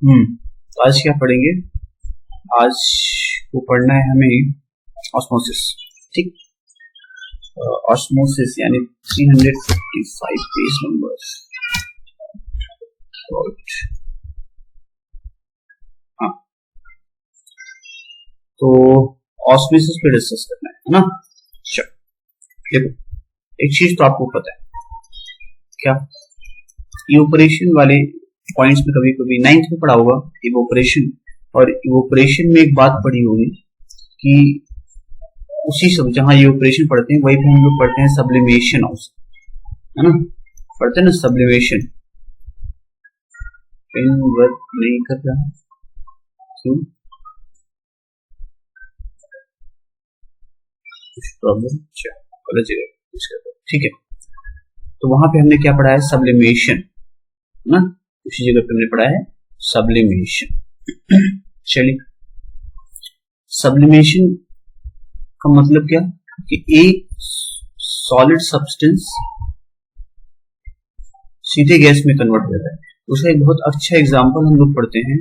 तो आज क्या पढ़ेंगे? आज को पढ़ना है हमें ऑस्मोसिस। ठीक, ऑस्मोसिस यानी 355 पेज नंबर। हाँ, तो ऑस्मोसिस पे डिस्कस करना है ना। चलो देखो, एक चीज तो आपको पता है क्या, इवोपरेशन वाले पॉइंट्स में कभी कभी 9th में पढ़ा होगा इवोपरेशन, और इवोपरेशन में एक बात पढ़ी होगी कि उसी सब जहां इवोपरेशन पढ़ते हैं वही पे हम लोग पढ़ते हैं सब्लिमेशन ऑल्सो, है ना। पढ़ते हैं ना सब्लिमेशन। पेन वर्क नहीं कर रहा, क्यों? कुछ प्रॉब्लम? गलत जगह। ठीक है, तो वहां पे हमने क्या पढ़ा है? सब्लिमेशन ना, उसी जगह पे हमने पढ़ा है सब्लिमेशन। चलिए, सब्लिमेशन का मतलब क्या कि एक सॉलिड सब्सटेंस सीधे गैस में कन्वर्ट हो जाता है। उसका एक बहुत अच्छा एग्जांपल हम लोग पढ़ते हैं,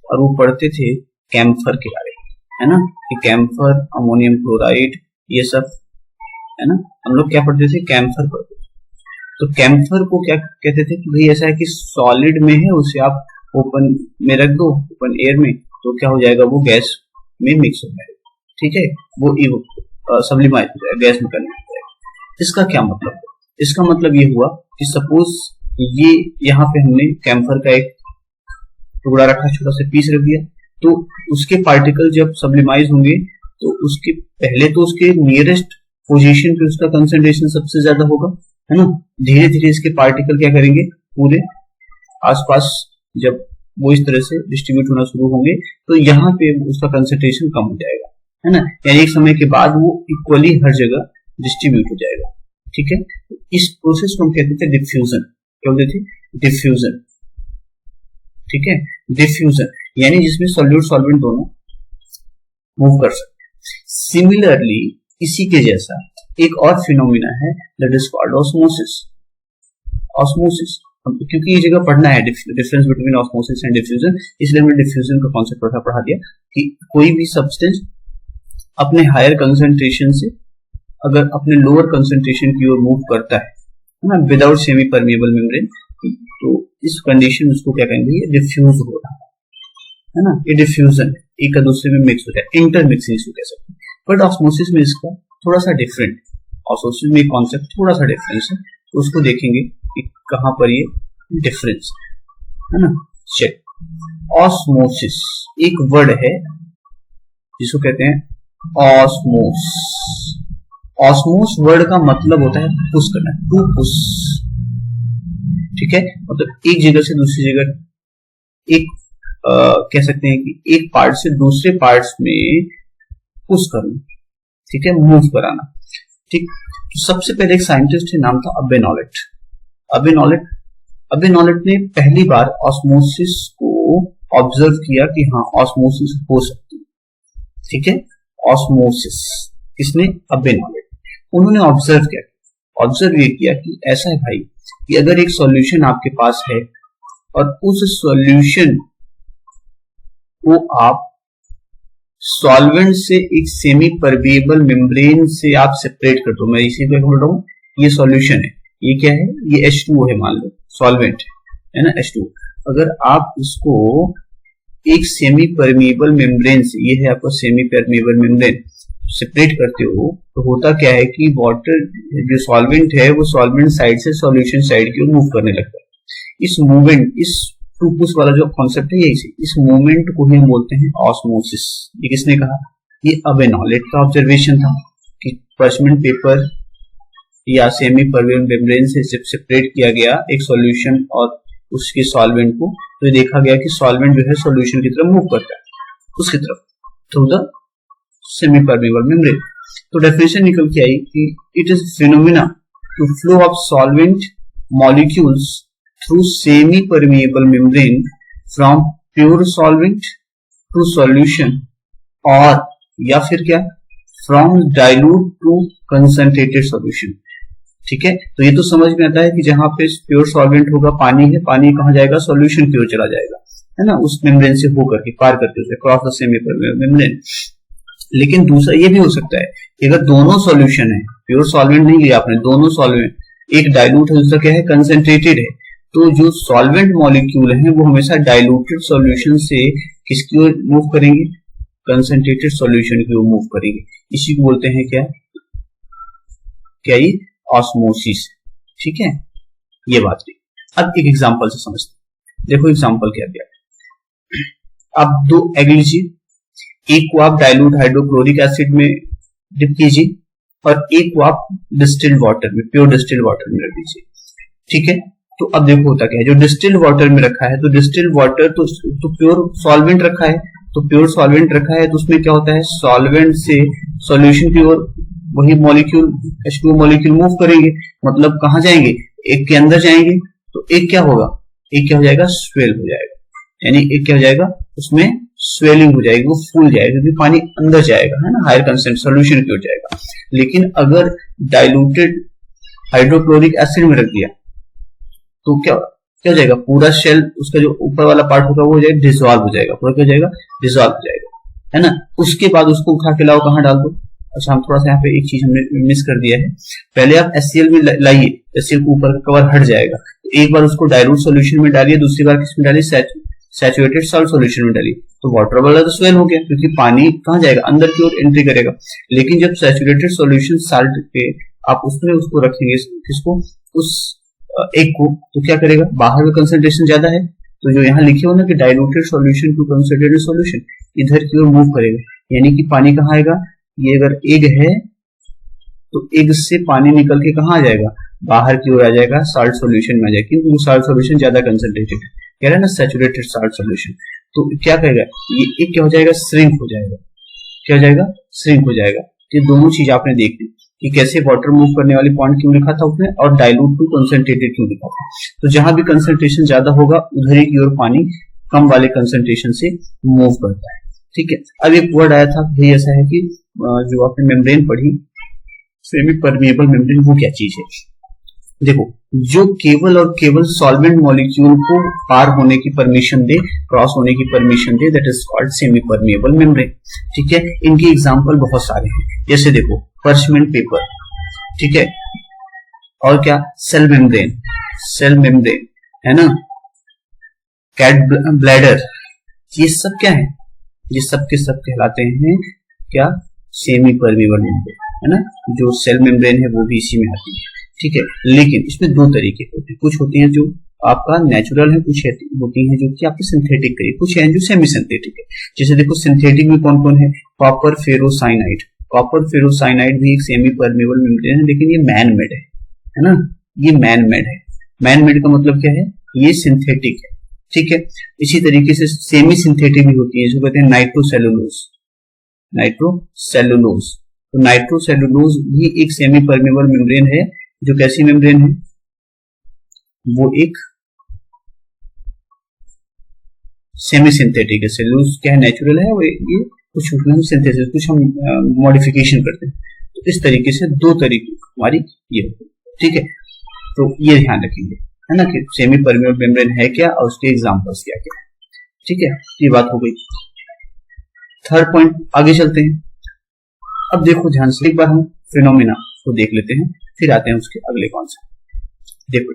और वो पढ़ते थे कैम्फर के बारे में, है ना। कि कैम्फर, अमोनियम क्लोराइड, ये सब, है ना। हम लोग क्या पढ़ते थे? कैम्फर पढ़ते थे। तो कैम्फर को क्या कहते थे कि भाई ऐसा है कि सॉलिड में है, उसे आप ओपन में रख दो, ओपन एयर में, तो क्या हो जाएगा? वो गैस में मिक्स हो जाएगा। ठीक है, वो सब्लिमाइज हो जाएगा, गैस में कन्वर्ट हो जाएगा। इसका क्या मतलब? इसका मतलब ये हुआ कि सपोज ये यहाँ पे हमने कैम्फर का एक टुकड़ा रखा, छोटा सा पीस रख दिया, तो उसके पार्टिकल जब सब्लिमाइज होंगे तो उसके पहले तो उसके नियरेस्ट पोजीशन पे उसका कंसंट्रेशन सबसे ज्यादा होगा, है ना। धीरे धीरे इसके पार्टिकल क्या करेंगे? पूरे आसपास जब वो इस तरह से डिस्ट्रीब्यूट होना शुरू होंगे तो यहाँ पे उसका कंसंट्रेशन कम हो जाएगा, है ना। यानी एक समय के बाद वो इक्वली हर जगह डिस्ट्रीब्यूट हो जाएगा। ठीक है, इस प्रोसेस को हम कहते थे डिफ्यूजन। क्या बोलते थे? डिफ्यूजन। ठीक है, डिफ्यूजन यानी जिसमें सॉल्यूट सॉल्वेंट दोनों मूव कर सकते हैं। सिमिलरली इसी के जैसा एक और फिनोमिना है, that is called osmosis. Osmosis, क्योंकि ये जगह पढ़ना है difference between osmosis and diffusion, इसलिए हमने डिफ्यूजन का कॉन्सेप्ट पढ़ा दिया कि कोई भी सब्सटेंस अपने हायर कंसंट्रेशन से अगर अपने लोअर कंसंट्रेशन की ओर मूव करता है ना, विदाउट सेमी परमेबल मेम्ब्रेन, तो इस कंडीशन उसको क्या कहेंगे? ये डिफ्यूज हो रहा है ना। ये डिफ्यूजन एक का दूसरे में मिक्स हो जाए, इंटरमिक्सिंग इसको कह सकते हैं। बट ऑस्मोसिस में इसका थोड़ा सा डिफरेंट, ऑस्मोसिस में कॉन्सेप्ट थोड़ा सा डिफरेंस है, तो उसको देखेंगे कि कहां पर ये डिफरेंस है ना। चेक, ऑस्मोसिस एक वर्ड है जिसको कहते हैं ऑस्मोस। ऑस्मोस वर्ड का मतलब होता है पुश करना, टू पुश। ठीक है, मतलब एक जगह से दूसरी जगह, एक कह सकते हैं कि एक पार्ट से दूसरे पार्ट्स में पुश करना। ठीक है, मूव कराना। ठीक, तो सबसे पहले एक साइंटिस्ट है, नाम था अबे नॉलेट। अबे नॉलेट ने पहली बार ऑस्मोसिस को ऑब्जर्व किया कि हाँ, ऑस्मोसिस हो सकती है। ठीक है, ऑस्मोसिस किसने? अबे नॉलेट। उन्होंने ऑब्जर्व ये किया कि ऐसा है भाई कि अगर एक सॉल्यूशन आपके पास है और उस सॉल्यूशन को आप सॉल्वेंट से एक सेमी परमेबल मेम्ब्रेन से आप सेपरेट कर दो। मैं इसी को बोल रहा हूँ, ये सॉल्यूशन है, ये क्या है? ये H2O है, मान लो सॉल्वेंट है ना, H2O। अगर आप इसको एक सेमी परमेबल मेम्ब्रेन से, ये है आपका सेमी परमेबल मेम्ब्रेन, सेपरेट करते हो, तो होता क्या है कि वाटर जो सॉल्वेंट है वो सॉल्वेंट साइड से सॉल्यूशन साइड की ओर मूव करने लगता है। इस मूवमेंट, इस टू पुश वाला जो कॉन्सेप्ट है, यही से इस मूवमेंट को ही हम बोलते हैं ऑस्मोसिस। ये किसने कहा? ये अबे नॉलेट का ऑब्जर्वेशन था कि पार्चमेंट पेपर या सेमी परमेबल मेम्ब्रेन से सेपरेट किया गया एक सॉल्यूशन और उसके सॉल्वेंट को, तो देखा गया कि सॉल्वेंट जो है सॉल्यूशन की तरफ मूव करता है, उसकी तरफ, through the semi permeable membrane. तो डेफिनेशन निकल के आई कि it is phenomena to flow of solvent molecules through semi permeable membrane from pure solvent to solution, और या फिर क्या, from dilute to concentrated solution. ठीक है, तो ये तो समझ में आता है कि जहां पे प्योर सॉल्वेंट होगा, पानी है, पानी कहां जाएगा? सॉल्यूशन की ओर चला जाएगा। है ना, उस मेम्ब्रेन से होकर के पार करके उसे cross the semi permeable membrane. लेकिन दूसरा ये भी हो सकता है कि अगर दोनों सॉल्यूशन है, प्योर सॉल्वेंट नहीं लिया आपने, दोनों सॉल्वेंट, एक डाइल्यूट है दूसरा क्या है कंसंट्रेटेड है, तो जो सॉल्वेंट मॉलिक्यूल है वो हमेशा डाइल्यूटेड सॉल्यूशन से किसकी ओर मूव करेंगे, कंसंट्रेटेड सॉल्यूशन की ओर मूव करेंगे। इसी को बोलते हैं क्या, क्या ये ऑस्मोसिस। ठीक है, ये बात थी। अब एक एग्जांपल से समझते हैं। देखो एग्जांपल क्या दिया, अब दो एग लीजिए, एक को आप डाइल्यूट हाइड्रोक्लोरिक एसिड में डिप कीजिए और एक को आप डिस्टिल्ड वाटर में, प्योर डिस्टिल्ड वाटर में रख दीजिए। ठीक है, तो अब देखो होता क्या है, जो डिस्टिल्ड वाटर में रखा है, तो डिस्टिल्ड वाटर तो प्योर सॉल्वेंट रखा है, तो प्योर सॉल्वेंट रखा है, तो उसमें क्या होता है, सॉल्वेंट से सॉल्यूशन की ओर वही मॉलिक्यूल H2O मॉलिक्यूल मूव करेंगे, मतलब कहां जाएंगे, एक के अंदर जाएंगे, तो एक क्या होगा, एक क्या हो जाएगा, स्वेल हो जाएगा, यानी एक क्या हो जाएगा, उसमें स्वेलिंग हो जाएगी, वो फूल जाएगा क्योंकि पानी अंदर जाएगा, है ना, हायर कंसेंट सॉल्यूशन की ओर जाएगा। लेकिन अगर डाइल्यूटेड हाइड्रोक्लोरिक एसिड में रख दिया तो क्या क्या हो जाएगा, पूरा शेल उसका जो ऊपर वाला पार्ट होगा वो हो जाएगा डिसॉल्व हो जाएगा, पूरा क्या हो जाएगा, डिसॉल्व हो जाएगा, है ना। उसके बाद उसको उठा के लाओ, कहां डाल दो। अच्छा, हम थोड़ा सा यहाँ पे एक चीज हमने मिस कर दिया है, पहले आप HCl में लाइए, HCl को ऊपर का कवर हट जाएगा, एक बार उसको डाइल्यूट सॉल्यूशन में डालिए, दूसरी बार किसमें डालिए, सैचुरेटेड सॉल्ट सॉल्यूशन में डालिए, तो वाटर वाला तो स्वेल हो गया क्योंकि पानी कहां जाएगा, अंदर की ओर एंट्री करेगा। लेकिन जब सैचुरेटेड सॉल्यूशन साल्ट पे आप उसमें उसको रखेंगे, किसको, उस एक को, तो क्या करेगा, बाहर का कंसंट्रेशन ज्यादा है, तो जो यहाँ लिखे हो ना कि diluted solution to concentrated solution, इधर की ओर मूव करेगा, यानी कि पानी कहाँ आएगा, ये अगर एग है तो एग से पानी निकल के कहाँ आ जाएगा, बाहर की ओर आ जाएगा, साल्ट सॉल्यूशन में आ जाएगा, क्योंकि वो साल्ट सॉल्यूशन ज्यादा कंसंट्रेटेड है, कह रहे हैं ना सैचुरेटेड साल्ट सॉल्यूशन। तो क्या कहेगा, ये एक क्या हो जाएगा, श्रिंक हो जाएगा, क्या हो जाएगा, श्रिंक हो जाएगा। ये दोनों चीज आपने देख ली कि कैसे वाटर मूव करने वाली पॉइंट क्यों लिखा था उसने, और डाइल्यूट टू कंसंट्रेटेड क्यों लिखा था। तो जहां भी कंसंट्रेशन ज्यादा होगा उधर ही की ओर पानी कम वाले कंसंट्रेशन से मूव करता है। ठीक है, अब एक वर्ड आया था भाई, ऐसा है कि जो आपने मेम्ब्रेन पढ़ी, सेमी परमिएबल मेम्ब्रेन, वो क्या चीज है। देखो, जो केवल और केवल सॉल्वेंट मॉलिक्यूल को पार होने की परमिशन दे, क्रॉस होने की permission they, that is called semi permeable membrane. ठीक है, इनकी एग्जांपल बहुत सारे हैं, जैसे देखो पर्चमेंट पेपर, ठीक है, और क्या, सेल मेम्ब्रेन, सेल मेम्ब्रेन, है ना, कैट ब्लैडर, ये सब क्या है, ये सब के सब कहलाते हैं क्या, सेमी परमिएबल मेम्ब्रेन, है ना। जो सेल मेम्ब्रेन है वो भी इसी में आती है। ठीक है, लेकिन इसमें दो तरीके होते हैं, कुछ होती हैं जो आपका नेचुरल है, कुछ होती हैं जो कि आपकी सिंथेटिक है, कुछ है जो सेमी सिंथेटिक है। जैसे देखो सिंथेटिक में कौन कौन है, कॉपर फेरोसाइनाइड, कॉपर फेरोसाइनाइड भी एक सेमी परमिएबल मेम्ब्रेन है, लेकिन ये मैन मेड है ना, ये मैन मेड है। मैन मेड का मतलब क्या है, ये सिंथेटिक है। ठीक है, इसी तरीके से सेमी सिंथेटिक भी होती है, जो कहते हैं नाइट्रोसेलुलोज, नाइट्रोसेलुलोज। तो नाइट्रोसेलुलोज भी एक सेमी परमिएबल मेम्ब्रेन है, जो कैसी मेम्ब्रेन है, वो एक सेमी सिंथेटिक है। सेलुलोज क्या है, नेचुरल है, वो ये कुछ हम सिंथेसिस, कुछ हम मॉडिफिकेशन करते हैं। तो इस तरीके से दो तरीके हमारी ये, ठीक है, तो ये ध्यान रखेंगे, है ना, कि सेमी परमिएबल मेम्ब्रेन है क्या और उसके एग्जांपल्स क्या क्या। ठीक है, ये बात हो गई। थर्ड पॉइंट, आगे चलते हैं। अब देखो ध्यान से, एक बार हम फिनोमिना को देख लेते हैं, फिर आते हैं उसके अगले कॉन्सेप्ट। देखो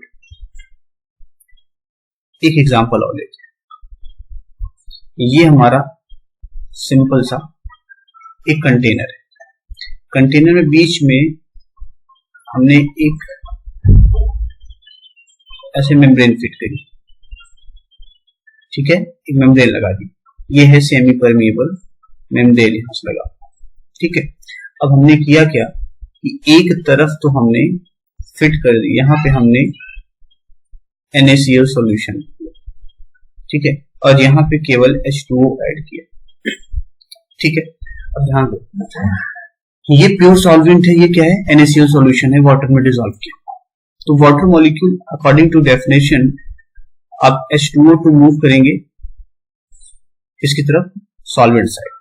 एक एग्जांपल और लेते हैं। ये हमारा सिंपल सा एक कंटेनर है, कंटेनर में बीच में हमने एक ऐसे मेम्ब्रेन फिट करी, ठीक है, एक मेम्ब्रेन लगा दी, ये है सेमी परमिएबल मेम्ब्रेन यहां से लगा। ठीक है, अब हमने किया क्या कि एक तरफ तो हमने फिट कर दी, यहां पे हमने NaCl सॉल्यूशन, ठीक है, और यहां पे केवल H2O ऐड किया। ठीक है, अब ध्यान दो, ये प्योर सॉल्वेंट है, ये क्या है, NaCl सॉल्यूशन है, वाटर में डिसॉल्व किया। तो water molecule according to definition आप H2O टू मूव करेंगे किसकी तरफ, सॉल्वेंट साइड।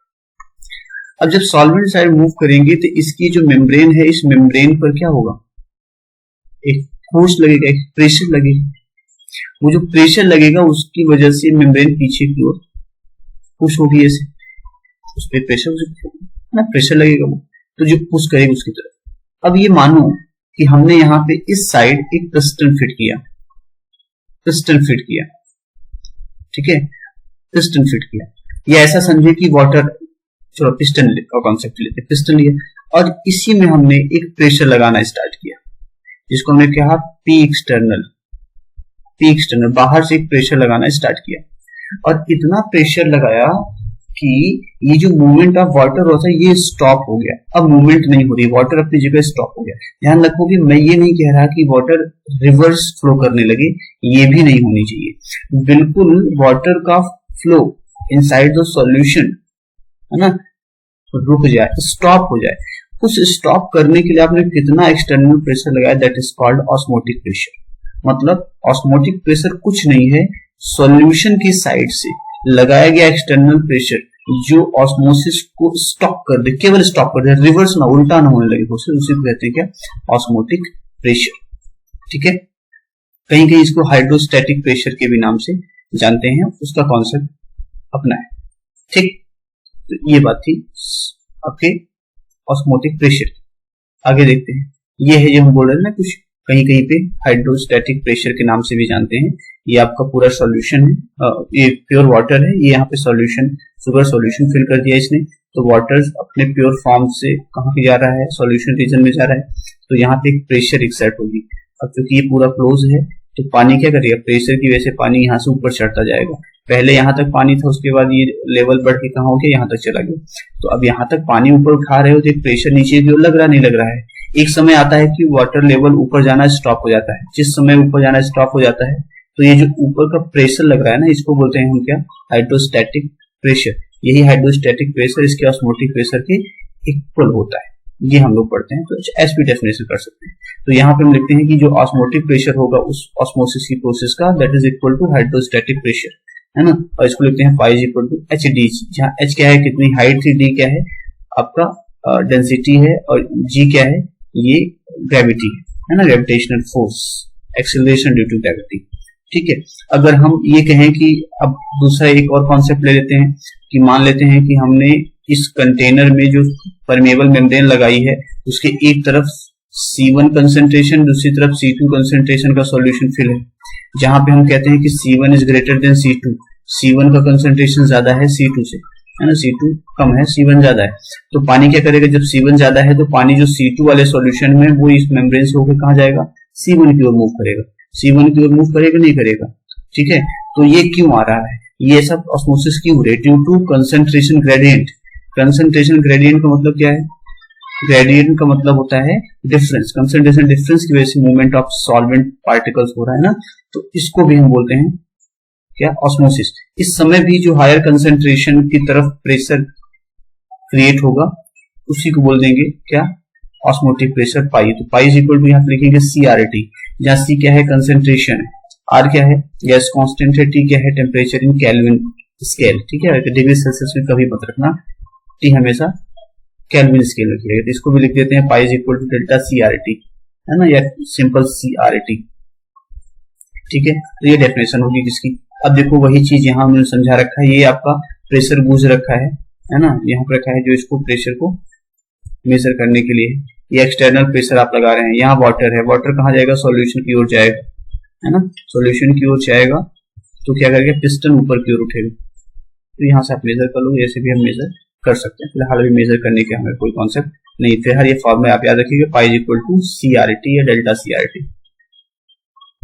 अब जब सॉल्वेंट साइड मूव करेंगे तो इसकी जो मेम्ब्रेन है, इस मेम्ब्रेन पर क्या होगा, एक फोर्स लगेगा, एक प्रेशर लगेगा। वो जो प्रेशर लगेगा उसकी वजह से मेम्ब्रेन पीछे की ओर पुश होगी, ऐसे उस पर प्रेशर लगेगा वो, तो जो पुश करेगी उसकी तरफ। अब ये मानो कि हमने यहाँ पे इस साइड एक पिस्टन फिट किया, ठीक है, पिस्टन फिट किया, या ऐसा समझे कि वाटर, चलो पिस्टन का कॉन्सेप्ट लेते, पिस्टन लिया और इसी में हमने एक प्रेशर लगाना स्टार्ट किया, जिसको हमने कहा पी एक्सटर्नल, बाहर से एक प्रेशर लगाना स्टार्ट किया और इतना प्रेशर लगाया कि ये जो मूवमेंट ऑफ वाटर होता है ये स्टॉप हो गया। अब मूवमेंट नहीं हो रही, वाटर अपनी जगह स्टॉप हो गया। ध्यान रखो कि मैं ये नहीं कह रहा कि वाटर रिवर्स फ्लो करने लगे, ये भी नहीं होनी चाहिए। बिल्कुल वाटर का फ्लो इनसाइड द सॉल्यूशन, है ना, रुक जाए, स्टॉप हो जाए। उस स्टॉप करने के लिए आपने कितना एक्सटर्नल प्रेशर लगाया, that is called osmotic pressure. मतलब ऑस्मोटिक प्रेशर कुछ नहीं है, सॉल्यूशन की साइड से लगाया गया एक्सटर्नल प्रेशर जो ऑस्मोसिस को स्टॉप कर दे, केवल स्टॉप कर दे, रिवर्स ना, उल्टा ना होने लगे, उसी को कहते हैं क्या, ऑस्मोटिक प्रेशर। ठीक है, कहीं कहीं इसको हाइड्रोस्टैटिक प्रेशर के भी नाम से जानते हैं, उसका कॉन्सेप्ट अपना है। ठीक, तो ये बात थी आपके ऑस्मोटिक प्रेशर। आगे देखते हैं, ये है जो हम बोल रहे हैं ना, कुछ कहीं कहीं पे हाइड्रोस्टैटिक प्रेशर के नाम से भी जानते हैं। ये आपका पूरा सॉल्यूशन है, ये प्योर वाटर है, ये यहाँ पे सॉल्यूशन, शुगर सॉल्यूशन फिल कर दिया इसने, तो वाटर अपने प्योर फॉर्म से कहाँ पे जा रहा है, सॉल्यूशन रीजन में जा रहा है, तो यहाँ पे एक प्रेशर एक्सर्ट होगी। अब क्योंकि ये पूरा क्लोज है तो पानी क्या करेगा, प्रेशर की वजह से पानी यहाँ से ऊपर चढ़ता जाएगा। पहले यहाँ तक पानी था, उसके बाद ये लेवल बढ़ के कहाँ हो गया, यहाँ तक चला गया। तो अब यहाँ तक पानी ऊपर उठा रहे हो तो प्रेशर नीचे की ओर लग रहा नहीं लग रहा है। एक समय आता है कि वाटर लेवल ऊपर जाना स्टॉप हो जाता है, जिस समय ऊपर जाना स्टॉप हो जाता है तो ये जो ऊपर का प्रेशर लग रहा है ना, इसको बोलते हैं हम क्या, हाइड्रोस्टैटिक प्रेशर। यही हाइड्रोस्टैटिक प्रेशर इसके ऑस्मोटिक प्रेशर के इक्वल होता है, ये हम लोग पढ़ते हैं, तो ऐसी डेफिनेशन कर सकते हैं। तो यहाँ पे हम लिखते हैं कि जो ऑस्मोटिक प्रेशर होगा उस ऑस्मोसिस की प्रोसेस का, that is equal to hydrostatic pressure, है ना। और इसको लिखते हैं pi is equal to H D, जहाँ एच क्या है, कितनी हाइट थी, डी क्या है आपका डेंसिटी है, और जी क्या है, ये ग्रेविटी है ना, gravitational force, acceleration due to gravity. ठीक है, अगर हम ये कहें कि अब दूसरा एक और कॉन्सेप्ट ले लेते हैं कि मान लेते हैं कि हमने इस कंटेनर में जो परमेबल मेम्ब्रेन लगाई है उसके एक तरफ C1 कंसेंट्रेशन, दूसरी तरफ C2 कंसेंट्रेशन का सॉल्यूशन फिल है, जहां पे हम कहते हैं कि C1 is greater than C2, C1 का कंसेंट्रेशन ज्यादा है C2 से, है ना, C2 कम है, C1 ज्यादा है। तो पानी क्या करेगा, जब C1 ज्यादा है तो पानी जो C2 वाले सॉल्यूशन में वो इस मेम्ब्रेन से होकर कहां जाएगा, C1 की ओर मूव करेगा, C1 की ओर मूव करेगा नहीं करेगा। ठीक है, तो ये क्यों आ रहा है, ये सब ऑस्मोसिस क्यों हो रही है, due to concentration gradient. Concentration gradient का मतलब क्या है, ग्रेडियंट का मतलब होता है डिफरेंस, कंसेंट्रेशन डिफरेंस की वजह से मूवमेंट ऑफ सॉल्वेंट पार्टिकल्स हो रहा है ना, तो इसको भी हम बोलते हैं क्या, ऑस्मोसिस। इस समय भी जो हायर कंसेंट्रेशन की तरफ प्रेशर क्रिएट होगा उसी को बोल देंगे क्या, ऑस्मोटिक प्रेशर पाई। तो पाई इज इक्वल टू यहाँ पे लिखेंगे CRT, जहाँ C क्या है, कंसेंट्रेशन है, R क्या है, गैस कांस्टेंट है, T क्या है, टेम्परेचर इन केल्विन स्केल। ठीक है, डिग्री सेल्सियस में कभी मत रखना, T हमेशा केल्विन स्केल में रखिएगा। तो इसको भी लिख देते हैं pi is equal to delta CRT, है ना, या सिंपल CRT। ठीक है, तो ये डेफिनेशन होगी किसकी। अब देखो वही चीज यहाँ हमने समझा रखा है, ये आपका प्रेशर गूज रखा है ना, यहाँ पर रखा है जो इसको प्रेशर को मेजर करने के लिए, ये एक्सटर्नल प्रेशर आप लगा रहे हैं। यहाँ वाटर है, वाटर कहाँ जाएगा, सॉल्यूशन की ओर जाएगा, है ना, सॉल्यूशन की ओर जाएगा तो क्या करेगा, पिस्टन ऊपर की ओर उठेगा। तो यहाँ से आप मेजर कर लो, ऐसे भी हम मेजर कर सकते हैं, फिलहाल अभी मेजर करने के हमें कोई कॉन्सेप्ट नहीं। फिलहाल ये फॉर्मूला आप याद रखिएगा, pi is equal to CRT या डेल्टा CRT।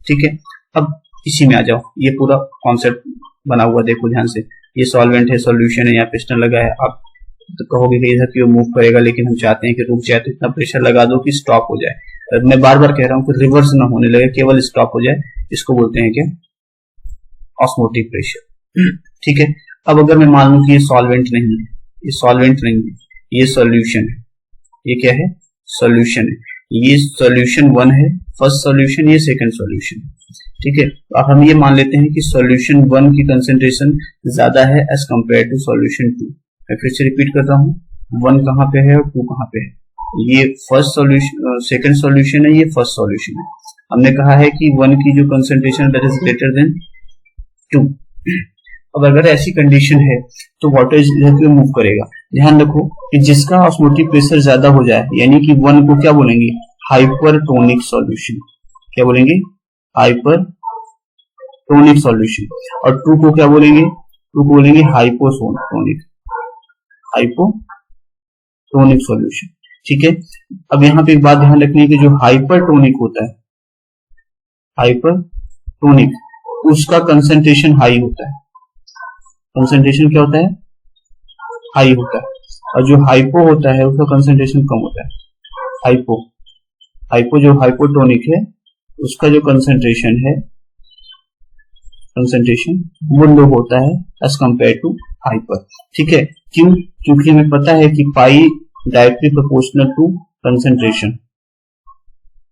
ठीक है, अब इसी में आ जाओ, ये पूरा कॉन्सेप्ट बना हुआ देखो ध्यान से, ये सॉल्वेंट है, सॉल्यूशन है, यहाँ पिस्टन लगा है। आप तो कहोगे कि इधर की ओर मूव करेगा, लेकिन हम चाहते हैं कि रुक जाए, तो इतना प्रेशर लगा दो कि स्टॉप हो जाए। मैं बार बार कह रहा हूँ कि रिवर्स ना होने लगे, केवल स्टॉप हो जाए, इसको बोलते हैं क्या, ऑस्मोटिक प्रेशर। ठीक है, अब अगर मैं मान लूं कि ये सॉल्वेंट नहीं है, ये सॉल्वेंट नहीं है, ये सॉल्यूशन है, ये क्या है, सॉल्यूशन है, ये सॉल्यूशन 1 है, फर्स्ट सॉल्यूशन, ये सेकंड सॉल्यूशन। ठीक है, तो अब हम ये मान लेते हैं कि सॉल्यूशन 1 की कंसेंट्रेशन ज्यादा है एज कंपेयर टू सॉल्यूशन 2। मैं फिर से रिपीट करता हूँ, 1 कहाँ पे है और 2 कहाँ पे है, ये फर्स्ट सॉल्यूशन, सेकंड सॉल्यूशन है, ये फर्स्ट सॉल्यूशन है। हमने कहा है कि 1 की जो concentration that is greater than 2। अब अगर ऐसी कंडीशन है तो वाटर इधर की मूव करेगा। ध्यान रखो कि जिसका ऑस्मोटिक प्रेशर ज्यादा हो जाए, यानी कि 1 को क्या बोलेंगे, हाइपरटोनिक सॉल्यूशन। क्या बोलेंगे, हाइपरटोनिक सॉल्यूशन। और 2 को क्या बोलेंगे, 2 को बोलेंगे हाइपोटोनिक, हाइपोटोनिक सॉल्यूशन। ठीक है। अब यहाँ पे एक बात ध्यान रखनी है कि जो हाइपरटोनिक होता है, हाइपरटोनिक, उसका कंसंट्रेशन हाई होता है। कंसंट्रेशन क्या होता है, हाई होता है। और जो हाइपो होता है उसका कंसंट्रेशन कम होता है। हाइपो जो हाइपोटोनिक है उसका जो कंसंट्रेशन है, कंसंट्रेशन वो लो होता है एज कंपेयर टू हाइपर। ठीक है। क्यों, क्योंकि हमें पता है कि पाई डायरेक्टली प्रोपोर्शनल टू कंसंट्रेशन,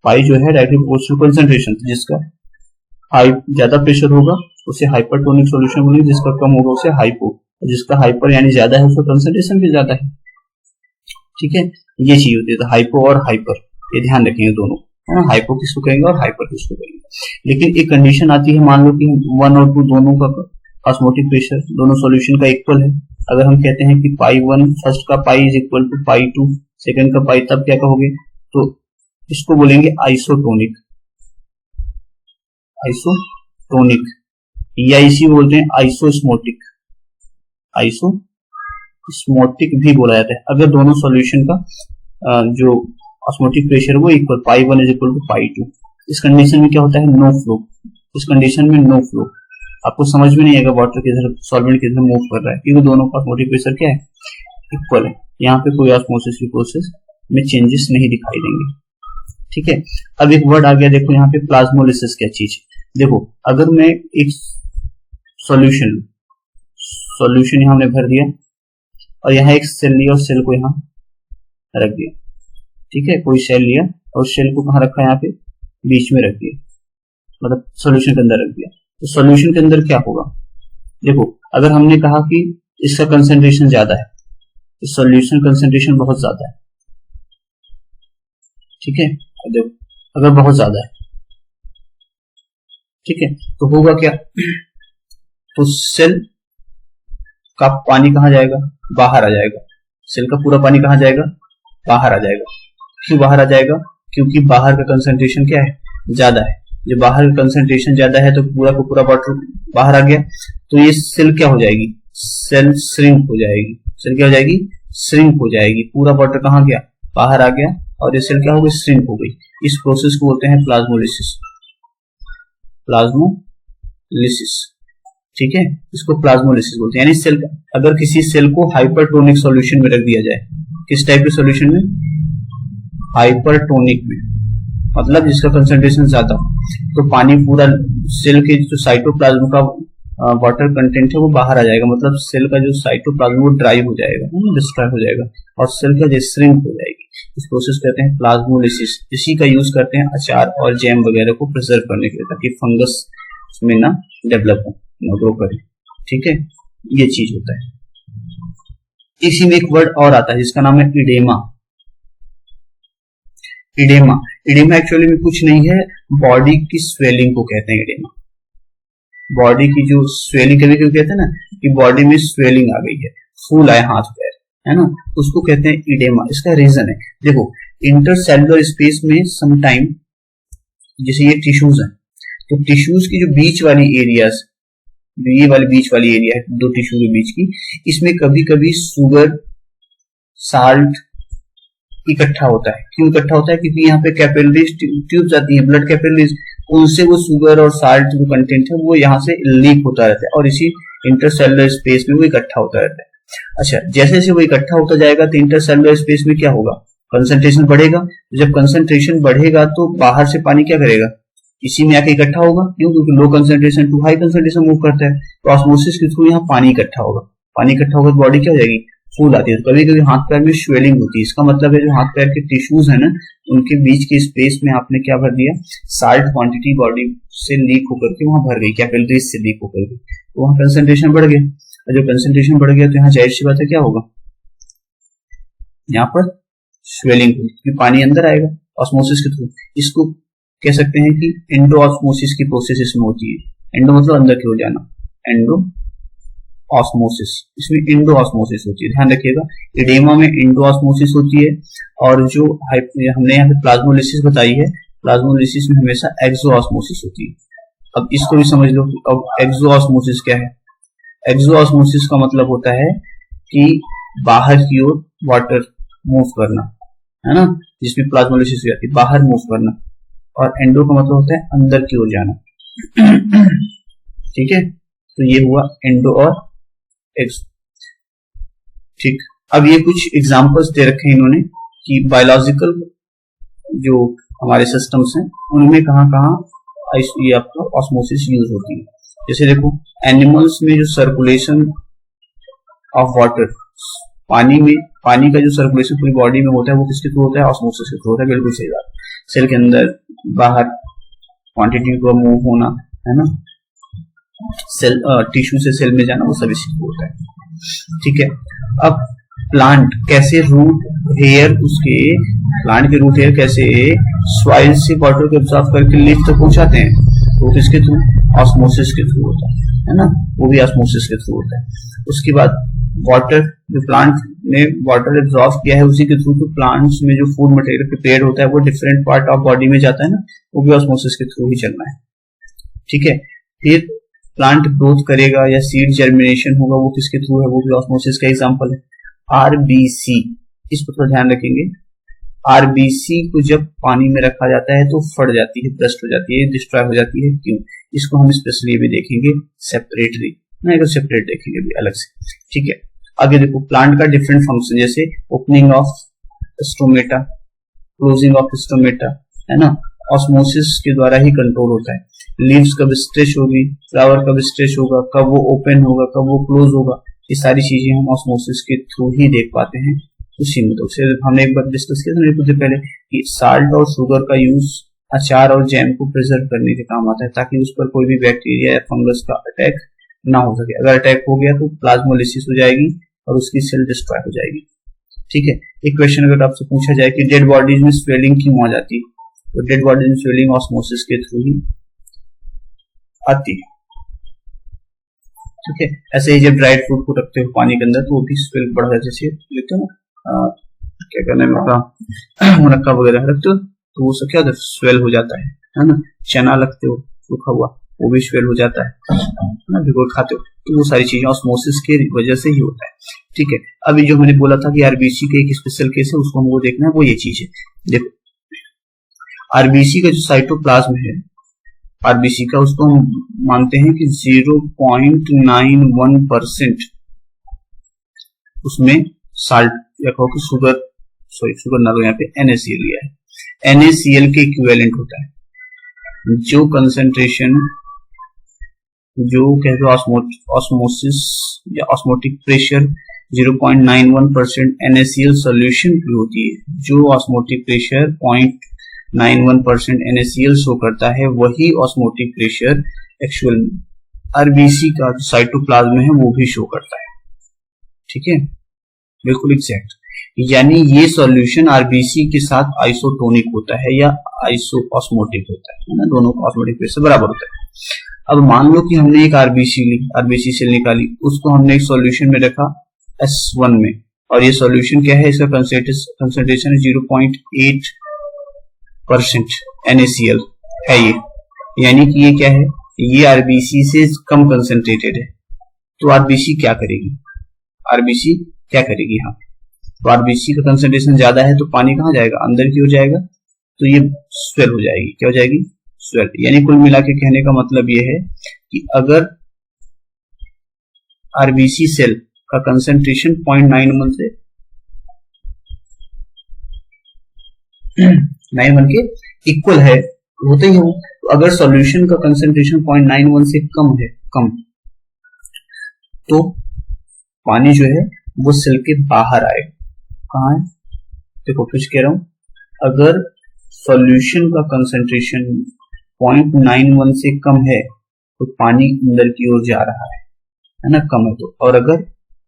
पाई जो है डायरेक्टली प्रोपोर्शनल कंसंट्रेशन, जिसका हाई ज्यादा प्रेशर होगा उसे हाइपरटोनिक सॉल्यूशन बोलेंगे, जिसका कम होगा उसे हाइपो, जिसका हाइपर यानी ज्यादा है उसका कंसंट्रेशन भी ज्यादा है। ठीक है, ये चीज होती है। तो हाइपो और हाइपर ये ध्यान रखेंगे दोनों, है ना, हाइपो किसको कहेंगे और हाइपर किसको कहेंगे। लेकिन एक कंडीशन आती है, मान लो कि 1 और 2 दोनों का ऑस्मोटिक प्रेशर दोनों सॉल्यूशन का इक्वल है। अगर हम कहते हैं कि पाई 1 फर्स्ट का pi is equal to pi 2 second का पाई, तब क्या कहोगे, तो इसको बोलेंगे आइसोटोनिक, आइसोटोनिक, या इसी बोलते हैं आइसोस्मोटिक, आइसोस्मोटिक भी बोला जाता है अगर दोनों सॉल्यूशन का जो ऑस्मोटिक प्रेशर वो equal, pi 1 is equal to pi 2। इस कंडीशन में क्या होता है, नो फ्लो। इस कंडीशन में नो फ्लो, आपको समझ में नहीं आएगा वाटर किधर, सॉल्वेंट किधर मूव कर रहा है, क्योंकि दोनों का ऑस्मोटिक प्रेशर क्या है, इक्वल है। यहाँ पे कोई ऑस्मोसिस की प्रोसेस में चेंजेस नहीं दिखाई देंगे। ठीक है। अब एक वर्ड आ गया, देखो यहाँ पे प्लाज्मोलिसिस क्या चीज। देखो अगर मैं एक सॉल्यूशन यहाँ हमने भर दिया और यहाँ एक सेल लिया और सेल को यहाँ रख दिया। ठीक है, कोई सेल लिया और सेल को कहाँ रखा, यहाँ पे बीच में रख दिया, मतलब सॉल्यूशन के अंदर रख दिया। तो सॉल्यूशन के अंदर क्या होगा, देखो अगर हमने कहा कि इसका कंसंट्रेशन ज्यादा है, इस सॉल्यूशन कंसंट्रेशन बहुत ज्यादा है। ठीक है, देखो अगर बहुत ज्यादा है, ठीक है, तो होगा क्या, तो सेल का पानी कहाँ जाएगा, बाहर आ जाएगा। सेल का पूरा पानी कहाँ जाएगा, बाहर आ जाएगा। क्यों बाहर आ जाएगा, क्योंकि बाहर का कंसंट्रेशन क्या है, ज्यादा है। जब बाहर का कंसंट्रेशन ज्यादा है तो पूरा का पूरा वाटर बाहर आ गया, तो ये सेल क्या हो जाएगी, सेल श्रिंक हो जाएगी। सेल क्या हो जाएगी, श्रिंक हो जाएगी। पूरा वाटर कहाँ गया, बाहर आ गया, और ये सेल क्या हो गई, श्रिंक हो गई। इस प्रोसेस को बोलते हैं प्लाज्मोलिसिस, प्लाज्मोलिसिस। ठीक है, इसको प्लाज्मोलिसिस बोलते हैं। यानी सेल, अगर किसी सेल को हाइपरटोनिक सॉल्यूशन में रख दिया जाए, किस टाइप के सॉल्यूशन में, हाइपरटोनिक में, मतलब जिसका कंसंट्रेशन ज्यादा हो, तो पानी पूरा सेल के जो साइटोप्लाज्म का वाटर कंटेंट है वो बाहर आ जाएगा, मतलब सेल का जो साइटोप्लाज्म वो ड्राई हो जाएगा, डिस्ट्रॉय हो जाएगा, और सेल का श्रिंक हो जाएगी। इस प्रोसेस कहते हैं प्लाज्मोलिसिस। इसी का यूज करते हैं अचार और जैम वगैरह को प्रिजर्व करने के लिए, ताकि फंगस में ना डेवलप हो, ना ग्रो करे। ठीक है, ये चीज होता है। इसी में एक वर्ड और आता है जिसका नाम है इडेमा। इडेमा, इडेमा एक्चुअली में कुछ नहीं है, बॉडी की स्वेलिंग को कहते हैं इडेमा। बॉडी की जो स्वेलिंग, कभी कभी कहते हैं ना कि बॉडी में स्वेलिंग आ गई है, फूल आए हाथ पैर, है ना, उसको कहते हैं इडेमा। इसका रीजन है, देखो इंटरसेलुलर स्पेस में समटाइम, जैसे ये टिश्यूज है, तो टिश्यूज की जो बीच वाली एरियाज, ये वाली बीच वाली एरिया है दो टिश्यू के बीच की, इसमें कभी कभी शुगर, साल्ट इकट्ठा होता है। क्यों इकट्ठा होता है, क्योंकि यहाँ पे कैपिलरीज ट्यूब्स आती हैं, ब्लड कैपिलरीज, उनसे वो शुगर और साल्ट जो कंटेंट है वो यहाँ से लीक होता रहता है, और इसी इंटरसेलुलर स्पेस में वो इकट्ठा होता रहता है। अच्छा, जैसे जैसे वो इकट्ठा होता जाएगा तो इंटरसेलुलर स्पेस में क्या होगा, कंसंट्रेशन बढ़ेगा। जब कंसंट्रेशन बढ़ेगा तो बाहर से पानी क्या करेगा, इसी में आके इकट्ठा होगा। क्यों, क्योंकि low concentration to high concentration move करता है, तो ऑस्मोसिस के थ्रू यहाँ पानी इकट्ठा होगा। पानी इकट्ठा होगा तो बॉडी क्या हो जाएगी, फूल आती है। तो कभी कभी हाथ पैर में स्वेलिंग होती है, इसका मतलब है जो हाथ पैर के टिश्यूज है ना, उनके बीच के स्पेस में आपने क्या भर दिया, साल्ट क्वांटिटी बॉडी से लीक होकर के वहां भर गई, कैपिलरीज से लीक होकर के, तो वहां कंसंट्रेशन बढ़ गया। और जब कंसंट्रेशन बढ़ गया तो यहाँ जाहिर सी बात है क्या होगा, यहाँ पर स्वेलिंग होगी, पानी अंदर आएगा ऑस्मोसिस के थ्रू। इसको कह सकते हैं कि एंडोऑस्मोसिस की प्रोसेस इसमें होती है। एंडो मतलब अंदर की ओर जाना, एंडो ऑस्मोसिस, इसमें इंडोऑस्मोसिस होती है, ध्यान रखिएगा। एडेमा में इंडोऑस्मोसिस होती है, और जो हमने यहाँ पे प्लाज्मोलिसिस बताई है, प्लाज्मोलिसिस में हमेशा एक्सोऑस्मोसिस होती है। अब इसको भी समझ लो। अब एक्सोऑस्मोसिस क्या है? एक्सोऑस्मोसिस का मतलब होता है कि बाहर की ओर वाटर मूव करना, है ना, जिसमें प्लाज्मोलिसिस हो जाती है, बाहर मूव करना। और एंडो का मतलब होता है अंदर की ओर जाना। ठीक है, तो ये हुआ एंडो और एक्सो। ठीक, अब ये कुछ एग्जांपल्स दे रखे हैं इन्होंने कि बायोलॉजिकल जो हमारे सिस्टम्स हैं उनमें कहाँ कहाँ ये आपका ऑस्मोसिस यूज होती है। जैसे देखो, एनिमल्स में जो सर्कुलेशन ऑफ वाटर, पानी में, पानी का जो सर्कुलेशन पूरी बॉडी में होता है वो किसके थ्रू होता है? ऑस्मोसिस के थ्रू होता है। बिल्कुल सही बात। सेल के अंदर बाहर क्वांटिटी का मूव होना, है ना, सेल टिश्यू से सेल में जाना, वो सब इसी को होता है। ठीक है, अब प्लांट कैसे रूट हेयर, उसके प्लांट के रूट हेयर कैसे सॉइल से वाटर को एब्जॉर्ब करके लीफ तक पहुंचाते हैं, तो किसके थ्रू? ऑस्मोसिस के थ्रू होता है ना, वो भी ऑस्मोसिस के थ्रू होता है। उसके बाद वाटर, जो प्लांट ने वाटर एब्जॉर्ब किया है उसी के थ्रू, तो प्लांट्स में जो फूड मटेरियल प्रिपेयर होता है वो डिफरेंट पार्ट ऑफ बॉडी में जाता है ना, वो भी ऑस्मोसिस के थ्रू ही चलना है। ठीक है, फिर प्लांट ग्रोथ करेगा या सीड जर्मिनेशन होगा, वो किसके थ्रू है? वो भी ऑस्मोसिस का एग्जांपल है। आरबीसी, इस पर थोड़ा ध्यान रखेंगे। आरबीसी को जब पानी में रखा जाता है तो फट जाती है, ब्रस्ट हो जाती है, डिस्ट्रॉय हो जाती है। क्यों? इसको हम स्पेशली भी देखेंगे सेपरेटली, नहीं तो सेपरेट देखेंगे भी अलग से। ठीक है, आगे देखो, प्लांट का डिफरेंट फंक्शन, जैसे opening of stomata, closing of stomata, है ना, ऑस्मोसिस के द्वारा ही कंट्रोल होता है। लीव्स कब स्ट्रेच होगी, फ्लावर कब स्ट्रेच होगा, कब वो ओपन होगा, कब वो क्लोज होगा, ये सारी चीजें हम ऑस्मोसिस के थ्रू ही देख पाते हैं। उसी में तो हमने एक बार डिस्कस किया था कुछ पहले कि साल्ट और शुगर का यूज अचार और जैम को प्रिजर्व करने के काम आता है, ताकि उस पर कोई भी बैक्टीरिया या फंगस का अटैक ना हो सके। अगर अटैक हो गया तो प्लाज्मोलिसिस हो जाएगी और उसकी सेल डिस्ट्रॉय हो जाएगी। ठीक है, एक क्वेश्चन अगर आपसे पूछा जाए कि डेड बॉडीज में स्वेलिंग क्यों आ जाती है, तो डेड बॉडीज में स्वेलिंग ऑस्मोसिस के थ्रू ही आती है। ठीक है, ऐसे ही जब ड्राइड फ्रूट को रखते हो पानी के अंदर तो वो भी स्वेल बढ़ जाता है। जैसे लिखते हो क्या करने में मुनक्का वगैरह रखते हो तो वो सब क्या होता है? स्वेल हो जाता है ना। चना रखते हो सूखा हुआ, वो भी स्वेल हो जाता है ना, भिगो खाते हो, तो वो सारी चीजें ऑस्मोसिस की वजह से ही होता है। ठीक है, अभी जो मैंने बोला था कि आरबीसी का एक स्पेशल केस है, उसको हमको देखना है, वो ये चीज है। देखो, आरबीसी का जो साइटोप्लाज्म है आरबीसी का, उसको हम मानते हैं कि 0.91% उसमें साल्ट या कहो कि शुगर, सॉरी शुगर ना, यहाँ पे NaCl लिया है, NaCl के इक्विवेलेंट होता है। जो कंसेंट्रेशन, जो कहते हैं ऑस्मोसिस या ऑस्मोटिक प्रेशर 0.91% NaCl सॉल्यूशन की होती है, जो ऑस्मोटिक प्रेशर 0.91% NaCl शो करता है, वही ऑस्मोटिक प्रेशर एक्चुअल आरबीसी का साइटोप्लाज्म है वो भी शो करता है। ठीक है, बिल्कुल एग्जैक्ट। यानी ये सॉल्यूशन आरबीसी के साथ आइसोटोनिक होता है या आइसोऑस्मोटिक होता है ना, दोनों का ऑस्मोटिक प्रेशर बराबर होता है। अब मान लो कि हमने एक आरबीसी सेल निकाली, उसको हमने एक सॉल्यूशन में रखा S1 में, और ये सॉल्यूशन क्या है? इसका कंसेंट्रेशन 0.8% NaCl है ये, यानी कि ये क्या है? ये आरबीसी से कम कंसेंट्रेटेड है। तो आरबीसी क्या करेगी? आरबीसी क्या करेगी? हाँ, तो आरबीसी का कंसेंट्रेशन ज्यादा है तो पानी कहाँ जाएगा? अंदर की ओर जाएगा, तो ये स्वेल हो जाएगी। क्या हो जाएगी? स्वेल। यानी कुल मिला के कहने का मतलब ये है कि अगर आरबीसी सेल का कंसेंट्रेशन 0.91 से 91 के इक्वल है, होते ही हो, तो अगर सॉल्यूशन का कंसेंट्रेशन 0.91 से कम है, तो पानी जो है वो सेल के बाहर आएगा। कहाँ है? देखो फिर कह रहा हूं, अगर सॉल्यूशन का कंसेंट्रेशन 0.91 से कम है तो पानी अंदर की ओर जा रहा है ना, कम है तो। और अगर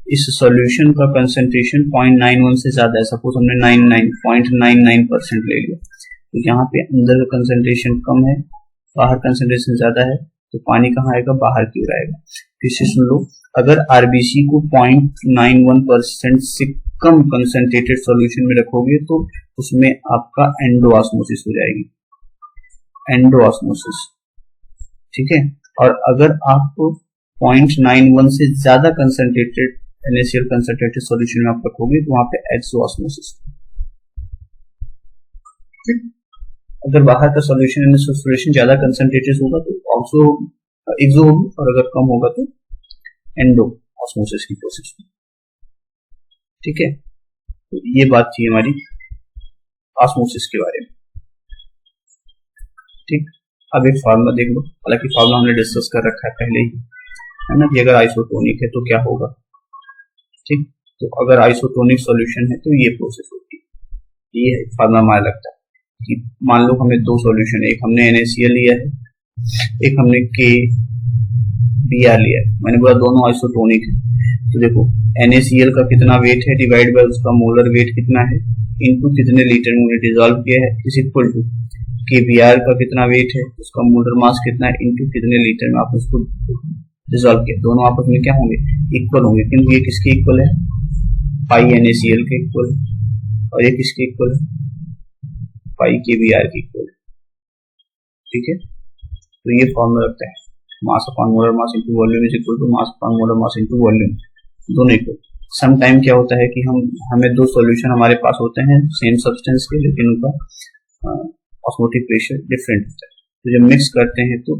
इस सॉल्यूशन का कंसेंट्रेशन 0.91 से ज्यादा है, सपोज हमने 0.99% ले लिया, तो यहाँ पे अंदर का कंसंट्रेशन कम है, बाहर कंसंट्रेशन ज्यादा है, तो पानी कहाँ आएगा, बाहर की ओर आएगा। फिर से सुन लो, अगर आरबीसी को 0.91% से कम कंसंट्रेटेड सॉल्यूशन में रखोगे तो उसमें आपका एंडोऑस्मोसिस हो जाएगी, एंडोऑस्मोसिस, ठीक है। और अगर आप 0.91 से ज्यादा कंसंट्रेटेड NaCl कंसंट्रेटेड सॉल्यूशन में आप रखोगे तो वहां पे एक्सोऑस्मोसिस। अगर बाहर का सॉल्यूशन ज्यादा कंसंट्रेटेड होगा तो ऑक्सो एक्सो होगी, और अगर कम होगा तो एंडोऑस्मोसिस की प्रोसेस में, ठीक है। तो ये बात थी हमारी ऑस्मोसिस के बारे में, ठीक। अब एक फार्मूला देख लो, हालांकि फार्मूला हमने डिस्कस कर रखा है पहले ही, है ना, कि अगर आइसोटोनिक है तो क्या होगा, ठीक। तो अगर आइसोटोनिक सॉल्यूशन है तो ये प्रोसेस होती है, ये फार्मूला हमारा लगता है कि मान लो हमें दो सॉल्यूशन है, एक हमने NaCl लिया है, एक हमने KBr लिया है, मैंने बोला दोनों आइसोटोनिक है। तो देखो NaCl का कितना वेट है डिवाइड बाय उसका मोलर वेट कितना है इनटू कितने लीटर में डिसॉल्व किया है इज इक्वल टू KBr का कितना वेट है उसका मोलर मास कितना है इनटू कितने लीटर में आप उसको डिसॉल्व किया। दोनों आपस में क्या होंगे, इक्वल होंगे, क्योंकि ये किसके इक्वल है, पाई NaCl के इक्वल, और ये किसके इक्वल है, पाई KBr के इक्वल, ठीक है। तो ये फॉर्मूला लगता है, mass upon molar mass into volume is equal to mass upon molar mass into volume, दोनों इक्वल। सम टाइम क्या होता है कि हमें दो सॉल्यूशन हमारे पास होते हैं सेम सब्सटेंस के, लेकिन उनका ऑस्मोटिक प्रेशर डिफरेंट होता है, तो जब मिक्स करते हैं तो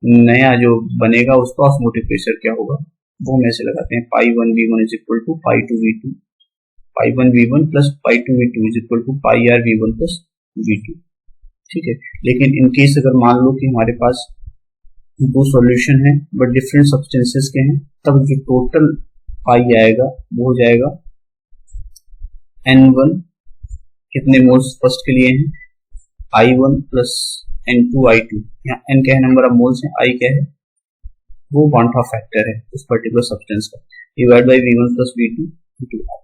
नया जो बनेगा उसका ऑस्मोटिक प्रेशर क्या होगा वो हम ऐसे लगाते हैं, pi 1v1 is equal to pi 2v2, pi 1v1 plus pi 2v2 is equal to pi r v1 plus v2, ठीक है। लेकिन इन केस अगर मान लो कि हमारे पास दो सॉल्यूशन है बट डिफरेंट सब्सटेंसेस के हैं, तब जो टोटल पाई आएगा वो हो जाएगा n1 कितने मोल्स फर्स्ट के लिए हैं i1 प्लस n2 i2, यहाँ n क्या है नंबर ऑफ मोल्स है, i क्या है वो वन ऑफ फैक्टर है उस पर्टिकुलर सब्सटेंस का, divide by v1 plus v2 into r।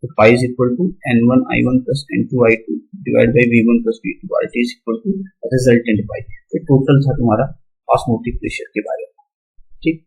तो pi is equal to n1 i1 plus n2 i2 divide by v1 plus v2 r is equal to resultant pi. तो total था तुम्हारा osmotic pressure के बारे में, ठीक।